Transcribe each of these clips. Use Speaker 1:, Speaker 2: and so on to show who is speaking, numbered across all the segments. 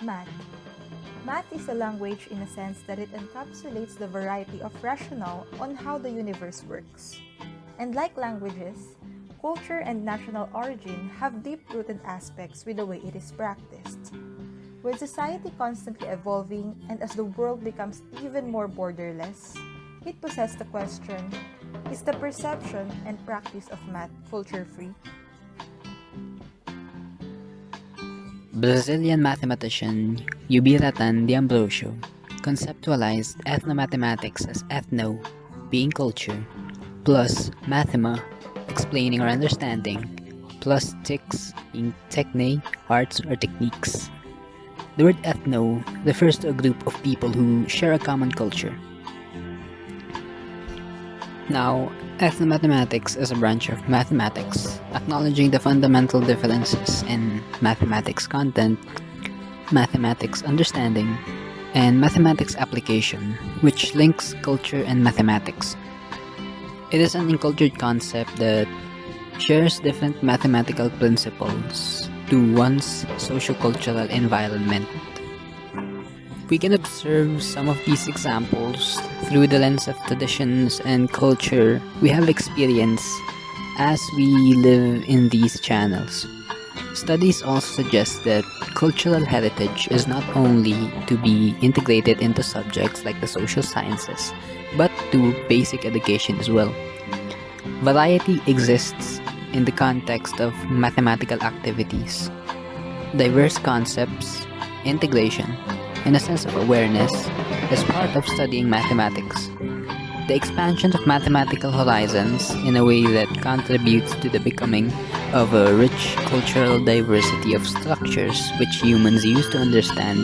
Speaker 1: Math. Math is a language in a sense that it encapsulates the variety of rationale on how the universe works. And like languages, culture and national origin have deep-rooted aspects with the way it is practiced. With society constantly evolving and as the world becomes even more borderless, it possesses the question, is the perception and practice of math culture-free?
Speaker 2: Brazilian mathematician Ubiratan de Ambrosio conceptualized ethnomathematics as ethno, being culture, plus mathema, explaining or understanding, plus tics, being techne, arts or techniques. The word ethno refers to a group of people who share a common culture. Now, ethnomathematics is a branch of mathematics, acknowledging the fundamental differences in mathematics content, mathematics understanding, and mathematics application, which links culture and mathematics. It is an encultured concept that shares different mathematical principles to one's sociocultural environment. We can observe some of these examples through the lens of traditions and culture we have experienced as we live in these channels. Studies also suggest that cultural heritage is not only to be integrated into subjects like the social sciences, but to basic education as well. Variety exists in the context of mathematical activities. Diverse concepts, integration, and a sense of awareness is part of studying mathematics. The expansion of mathematical horizons in a way that contributes to the becoming of a rich cultural diversity of structures which humans use to understand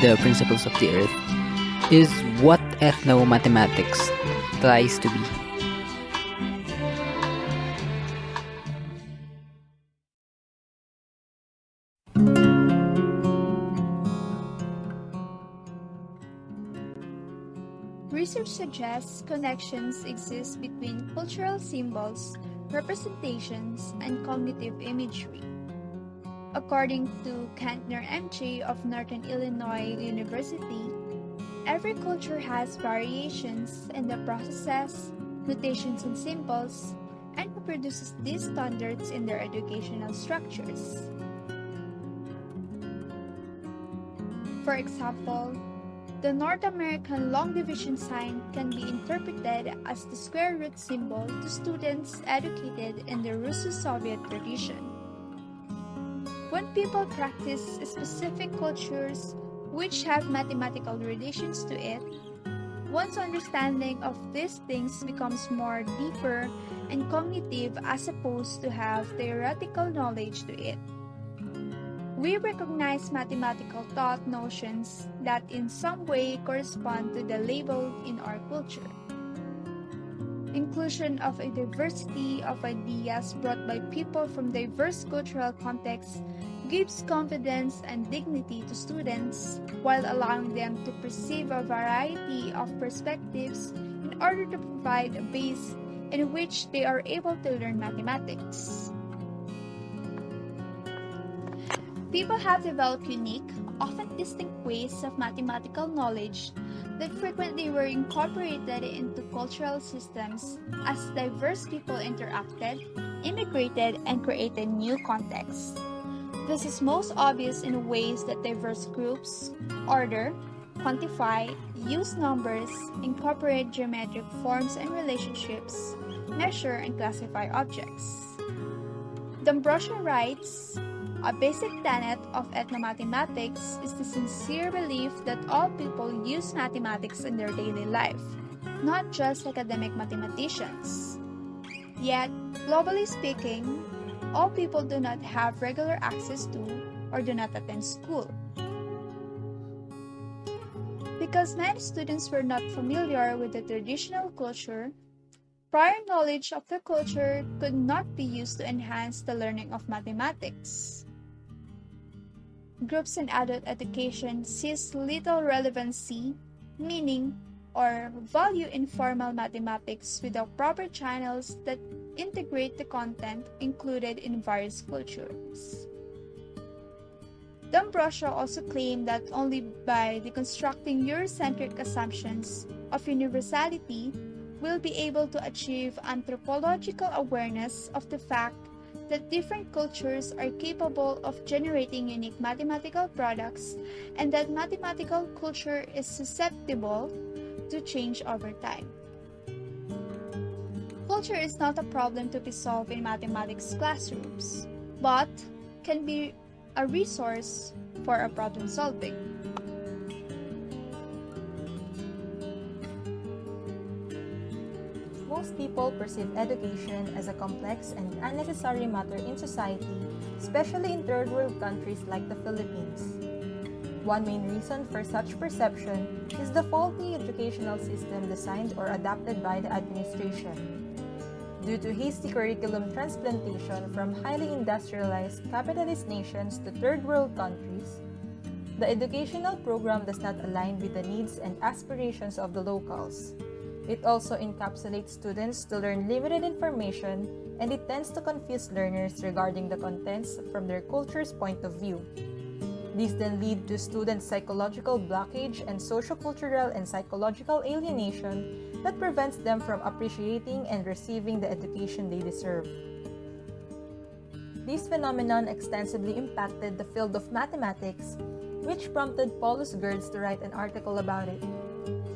Speaker 2: the principles of the earth is what ethnomathematics tries to be.
Speaker 3: Research suggests connections exist between cultural symbols, representations, and cognitive imagery. According to Kantner MJ of Northern Illinois University, every culture has variations in the processes, notations, and symbols, and reproduces these standards in their educational structures. For example, the North American long division sign can be interpreted as the square root symbol to students educated in the Russo-Soviet tradition. When people practice specific cultures which have mathematical relations to it, one's understanding of these things becomes more deeper and cognitive as opposed to have theoretical knowledge to it. We recognize mathematical thought notions that in some way correspond to the label in our culture. Inclusion of a diversity of ideas brought by people from diverse cultural contexts gives confidence and dignity to students while allowing them to perceive a variety of perspectives in order to provide a base in which they are able to learn mathematics. People have developed unique, often distinct ways of mathematical knowledge that frequently were incorporated into cultural systems as diverse people interacted, immigrated, and created new contexts. This is most obvious in ways that diverse groups order, quantify, use numbers, incorporate geometric forms and relationships, measure, and classify objects. D'Ambrosio writes, a basic tenet of ethnomathematics is the sincere belief that all people use mathematics in their daily life, not just academic mathematicians. Yet, globally speaking, all people do not have regular access to or do not attend school. Because many students were not familiar with the traditional culture, prior knowledge of the culture could not be used to enhance the learning of mathematics. Groups in adult education sees little relevancy, meaning, or value in formal mathematics without proper channels that integrate the content included in various cultures. D'Ambrosio also claimed that only by deconstructing Eurocentric assumptions of universality will be able to achieve anthropological awareness of the fact that different cultures are capable of generating unique mathematical products and that mathematical culture is susceptible to change over time. Culture is not a problem to be solved in mathematics classrooms, but can be a resource for a problem solving.
Speaker 1: Most people perceive education as a complex and unnecessary matter in society, especially in third world countries like the Philippines. One main reason for such perception is the faulty educational system designed or adopted by the administration. Due to hasty curriculum transplantation from highly industrialized capitalist nations to third world countries, the educational program does not align with the needs and aspirations of the locals. It also encapsulates students to learn limited information, and it tends to confuse learners regarding the contents from their culture's point of view. These then lead to students' psychological blockage and sociocultural and psychological alienation that prevents them from appreciating and receiving the education they deserve. This phenomenon extensively impacted the field of mathematics, which prompted Paulus Gertz to write an article about it.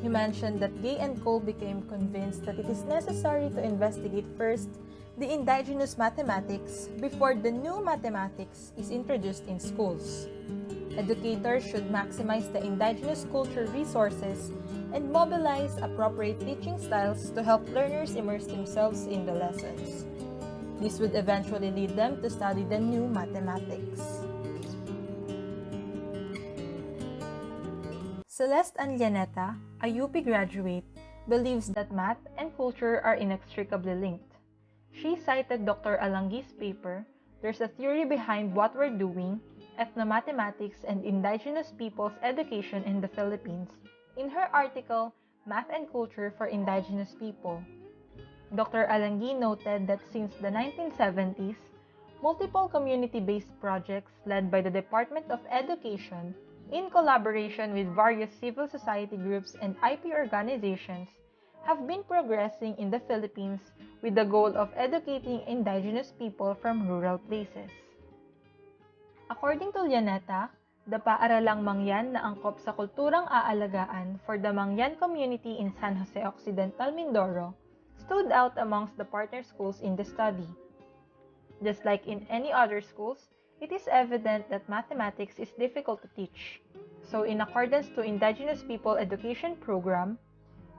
Speaker 1: He mentioned that Gay and Cole became convinced that it is necessary to investigate first the indigenous mathematics before the new mathematics is introduced in schools. Educators should maximize the indigenous culture resources and mobilize appropriate teaching styles to help learners immerse themselves in the lessons. This would eventually lead them to study the new mathematics. Celeste Anlianeta, a UP graduate, believes that math and culture are inextricably linked. She cited Dr. Alanghi's paper, "There's a Theory Behind What We're Doing, Ethnomathematics and Indigenous Peoples' Education in the Philippines," in her article, "Math and Culture for Indigenous People." Dr. Alanghi noted that since the 1970s, multiple community-based projects led by the Department of Education in collaboration with various civil society groups and IP organizations have been progressing in the Philippines with the goal of educating indigenous people from rural places. According to Llaneta, the paaralang Mangyan na angkop sa kulturang aalagaan for the Mangyan community in San Jose Occidental, Mindoro, stood out amongst the partner schools in the study. Just like in any other schools, it is evident that mathematics is difficult to teach. So in accordance to Indigenous People Education Program,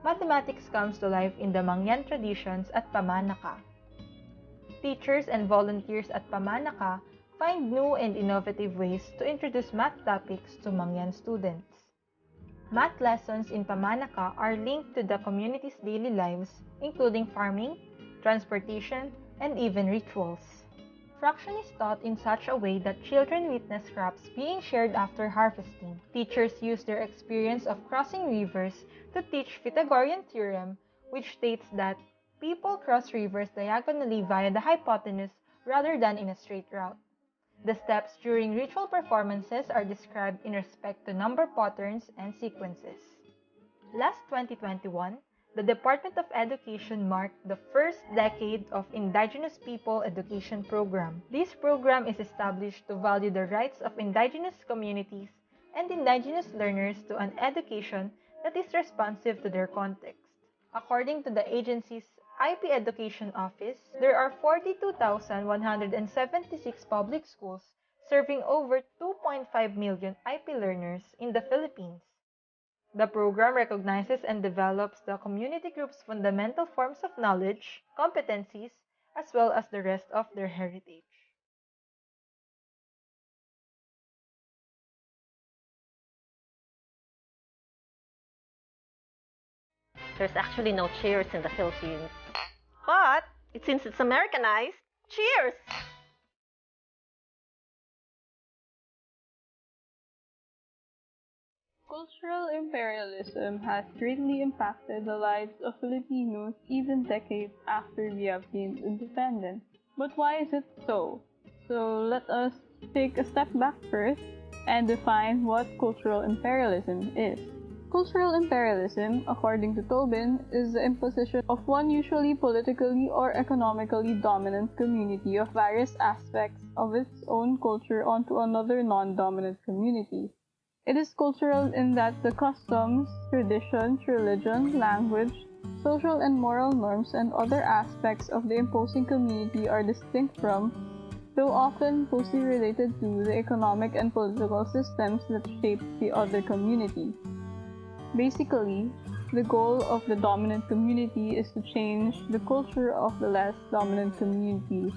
Speaker 1: mathematics comes to life in the Mangyan traditions at Pamanaka. Teachers and volunteers at Pamanaka find new and innovative ways to introduce math topics to Mangyan students. Math lessons in Pamanaka are linked to the community's daily lives, including farming, transportation, and even rituals. Fraction is taught in such a way that children witness crops being shared after harvesting. Teachers use their experience of crossing rivers to teach Pythagorean theorem, which states that people cross rivers diagonally via the hypotenuse rather than in a straight route. The steps during ritual performances are described in respect to number patterns and sequences. Last 2021, the Department of Education marked the first decade of Indigenous People Education Program. This program is established to value the rights of indigenous communities and indigenous learners to an education that is responsive to their context. According to the agency's IP Education Office, there are 42,176 public schools serving over 2.5 million IP learners in the Philippines. The program recognizes and develops the community group's fundamental forms of knowledge, competencies, as well as the rest of their heritage.
Speaker 4: There's actually no cheers in the Philippines. But since it's Americanized, cheers!
Speaker 5: Cultural imperialism has greatly impacted the lives of Filipinos even decades after we have gained independence. But why is it so? So let us take a step back first and define what cultural imperialism is. Cultural imperialism, according to Tobin, is the imposition of one usually politically or economically dominant community of various aspects of its own culture onto another non-dominant community. It is cultural in that the customs, traditions, religion, language, social and moral norms, and other aspects of the imposing community are distinct from, though often closely related to, the economic and political systems that shape the other community. Basically, the goal of the dominant community is to change the culture of the less dominant community.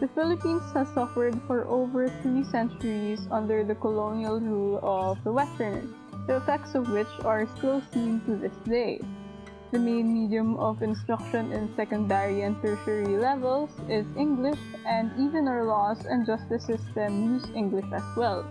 Speaker 5: The Philippines has suffered for over 3 centuries under the colonial rule of the Westerners, the effects of which are still seen to this day. The main medium of instruction in secondary and tertiary levels is English, and even our laws and justice system use English as well.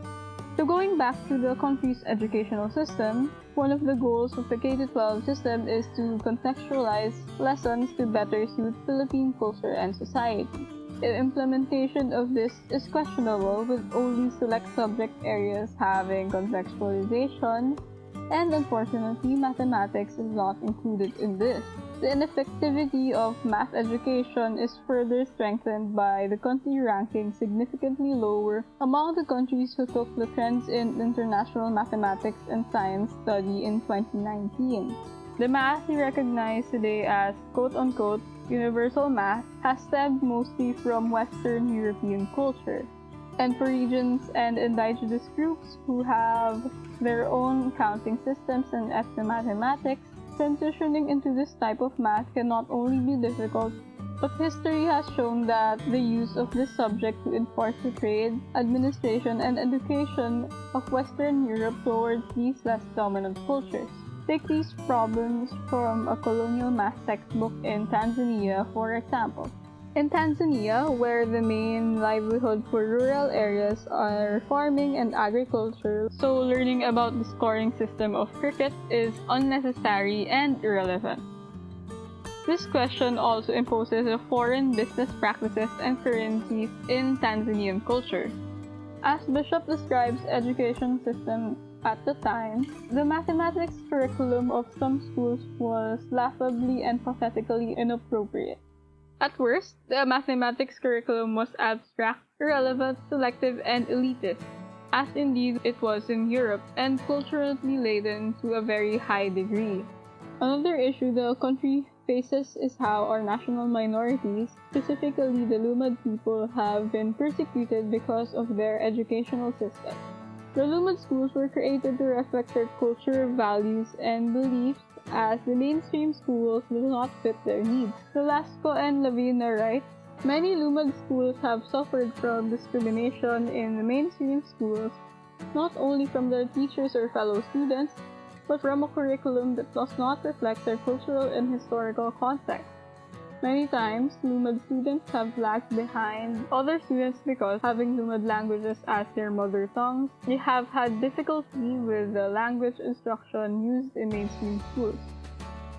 Speaker 5: So going back to the country's educational system, one of the goals of the K-12 system is to contextualize lessons to better suit Philippine culture and society. The implementation of this is questionable, with only select subject areas having contextualization, and unfortunately, mathematics is not included in this. The ineffectivity of math education is further strengthened by the country ranking significantly lower among the countries who took the Trends in International Mathematics and Science study in 2019. The math we recognize today as quote-unquote universal math has stemmed mostly from Western European culture. And for regions and indigenous groups who have their own counting systems and mathematics, transitioning into this type of math can not only be difficult, but history has shown that the use of this subject to enforce the trade, administration, and education of Western Europe towards these less dominant cultures. Take these problems from a colonial math textbook in Tanzania, for example. In Tanzania, where the main livelihood for rural areas are farming and agriculture, so learning about the scoring system of cricket is unnecessary and irrelevant. This question also imposes the foreign business practices and currencies in Tanzanian culture. As Bishop describes education system at the time, the mathematics curriculum of some schools was laughably and pathetically inappropriate. At worst, the mathematics curriculum was abstract, irrelevant, selective, and elitist, as indeed it was in Europe, and culturally laden to a very high degree. Another issue the country faces is how our national minorities, specifically the Lumad people, have been persecuted because of their educational system. The Lumad schools were created to reflect their culture, values, and beliefs, as the mainstream schools do not fit their needs. Velasco and Lavina write, many Lumad schools have suffered from discrimination in the mainstream schools, not only from their teachers or fellow students, but from a curriculum that does not reflect their cultural and historical context. Many times, Lumad students have lagged behind other students because, having Lumad languages as their mother tongues, they have had difficulty with the language instruction used in mainstream schools.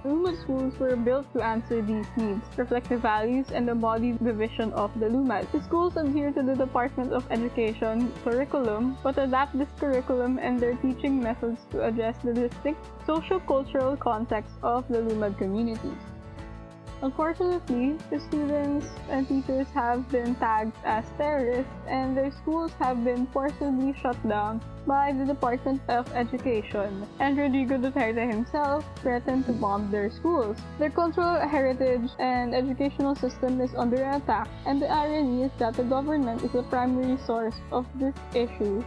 Speaker 5: Lumad schools were built to answer these needs, reflect the values, and embody the vision of the Lumad. The schools adhere to the Department of Education curriculum, but adapt this curriculum and their teaching methods to address the distinct socio-cultural context of the Lumad communities. Unfortunately, the students and teachers have been tagged as terrorists, and their schools have been forcibly shut down by the Department of Education, and Rodrigo Duterte himself threatened to bomb their schools. Their cultural heritage and educational system is under attack, and the irony is that the government is the primary source of this issue,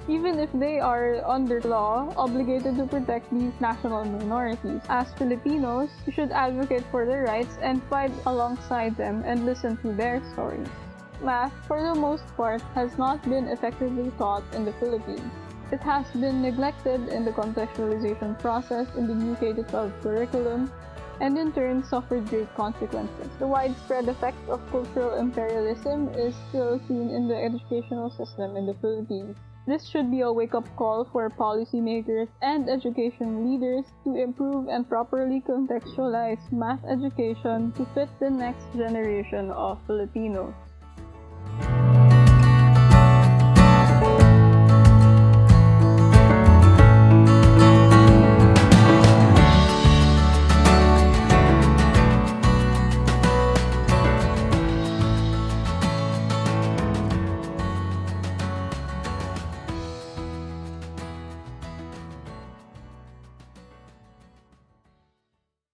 Speaker 5: even if they are, under law, obligated to protect these national minorities. As Filipinos, we should advocate for their rights and fight alongside them and listen to their stories. Math, for the most part, has not been effectively taught in the Philippines. It has been neglected in the contextualization process in the new K-12 curriculum, and in turn suffered great consequences. The widespread effect of cultural imperialism is still seen in the educational system in the Philippines. This should be a wake-up call for policymakers and education leaders to improve and properly contextualize math education to fit the next generation of Filipinos.